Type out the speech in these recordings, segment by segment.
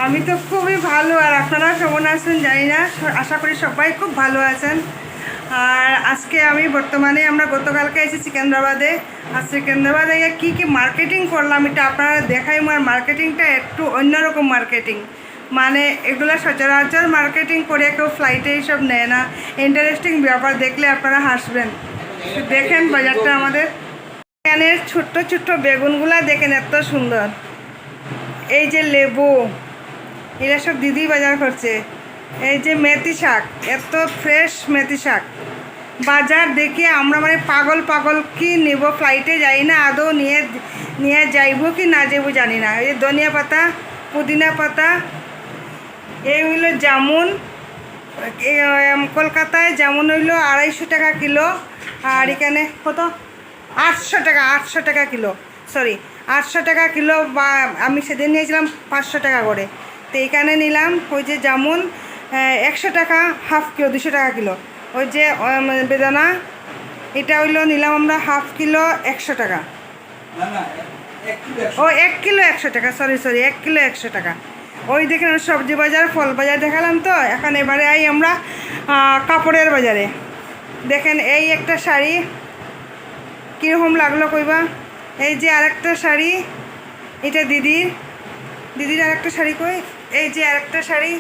আমি তো খুবই ভালো, আর আপনারা কেমন আছেন জানি না। আশা করি সবাই খুব ভালো আছেন। আর আজকে আমি বর্তমানে আমরা গতকালকে এসেছি সিকেন্দ্রাবাদে। আর সিকেন্দ্রাবাদে কী কী মার্কেটিং করলাম এটা আপনারা দেখাই। আমার মার্কেটিংটা একটু অন্যরকম মার্কেটিং, মানে এগুলো সচরাচর মার্কেটিং করে কেউ ফ্লাইটে এইসব নেয় না। ইন্টারেস্টিং ব্যাপার, দেখলে আপনারা হাসবেন। দেখেন বাজারটা আমাদের এখানে, ছোট্ট ছোট্ট বেগুনগুলা দেখেন এত সুন্দর। এই যে লেবু, এরা সব দিদি বাজার করছে। এই যে মেথি শাক, এত ফ্রেশ মেথি শাক। বাজার দেখে আমরা মানে পাগল পাগল, কি নেব, ফ্লাইটে যাই না আদৌ, নিয়ে যাইব কি না যাইব জানি না। এই যে ধনিয়া পাতা, পুদিনা পাতা, এই হইল জামুন। কলকাতায় জামুন হইল 250 টাকা কিলো, আর এখানে কত 800 টাকা কিলো, সরি 800 টাকা কিলো। বা আমি সেদিন নিয়েছিলাম 500 টাকা করে। তো এইখানে নিলাম ওই যে জামুন 100 টাকা হাফ কিলো, 200 টাকা কিলো। ওই যে বেদানা, এটা হইলো নিলাম আমরা হাফ কিলো 100 টাকা। ও 1 কিলো 100 টাকা, সরি 1 কিলো 100 টাকা। ওই দেখেন সবজি বাজার, ফল বাজার দেখালাম। তো এখন এবারে আই আমরা কাপড়ের বাজারে। দেখেন এই একটা শাড়ি কীরকম লাগলো কইবা। এই যে আরেকটা শাড়ি, এটা দিদির আরেকটা শাড়ি কই, এই যে আরেকটা শাড়ি।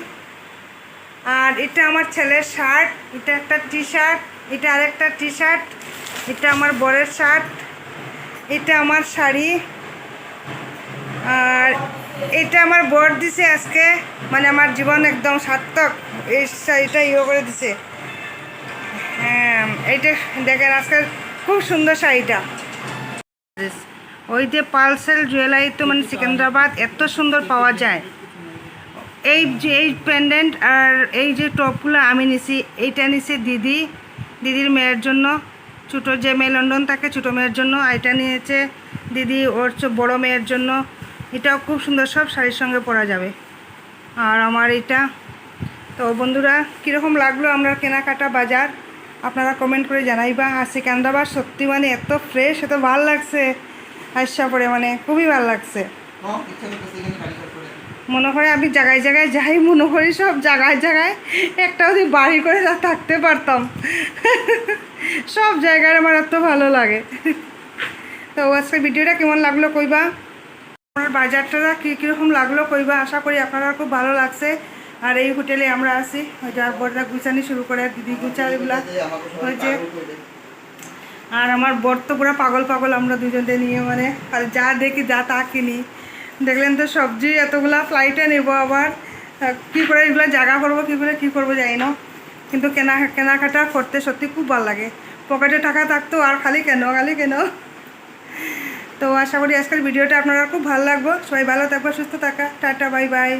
আর এটা আমার ছেলের শার্ট, এটা একটা টি শার্ট, এটা আরেকটা টি শার্ট, এটা আমার বরের শার্ট, এটা আমার শাড়ি। আর এটা আমার বর দিছে আজকে, মানে আমার জীবন একদম সার্থক, এই শাড়িটা করে দিছে। হ্যাঁ, এইটা দেখেন আজকে খুব সুন্দর শাড়িটা। ওই যে পালসেল জুয়েলারি তো মানে সিকেন্দ্রাবাদ এত সুন্দর পাওয়া যায়। এই পেন্ডেন্ট আর এই যে টপগুলো আমি নিছি, এইটা নিছি দিদির মেয়ের জন্য, ছোটো যে মেয়ে লন্ডন থাকে ছোটো মেয়ের জন্য। এটা নিয়েছে দিদি ওর বড়ো মেয়ের জন্য। এটাও খুব সুন্দর, সব শাড়ির সঙ্গে পরা যাবে। আর আমার এটা তো বন্ধুরা, কীরকম লাগলো আমরা কেনাকাটা বাজার আপনারা কমেন্ট করে জানাইবা। আর সিকেন্দ্রাবাদ সত্যি মানে এত ফ্রেশ, এত ভালো লাগছে আসা পরে, মানে খুবই ভালো লাগছে। মনে হয় আমি জায়গায় জায়গায় যাই, মনে করি সব জায়গায় জায়গায় একটা যদি বাড়ি করে থাকতে পারতাম। সব জায়গায় আমার এত ভালো লাগে। তো আজকে ভিডিওটা কেমন লাগলো কইবা, আমার বাজারটা কীরকম লাগলো কইবা। আশা করি আপনারা খুব ভালো লাগছে। আর এই হোটেলে আমরা আসি, ওই যে বরটা গুছানি শুরু করে, দিদি গুছার এগুলা হয়েছে। আর আমার বর তো পুরো পাগল পাগল, আমরা দুজনকে নিয়ে মানে আর যা দেখি যা তা কিনি। দেখলেন তো সবজি এতগুলা ফ্লাইটে নেব, আবার কী করে এগুলো জায়গা করবো, কী করবো যাই না। কিন্তু কেনাকাটা করতে সত্যি খুব ভালো লাগে। পকেটে টাকা থাকতো আর খালি কেন। তো আশা করি আজকের ভিডিওটা আপনারা খুব ভালো লাগবে। সবাই ভালো থাকবো, সুস্থ থাকা, টাটা, বাই বাই।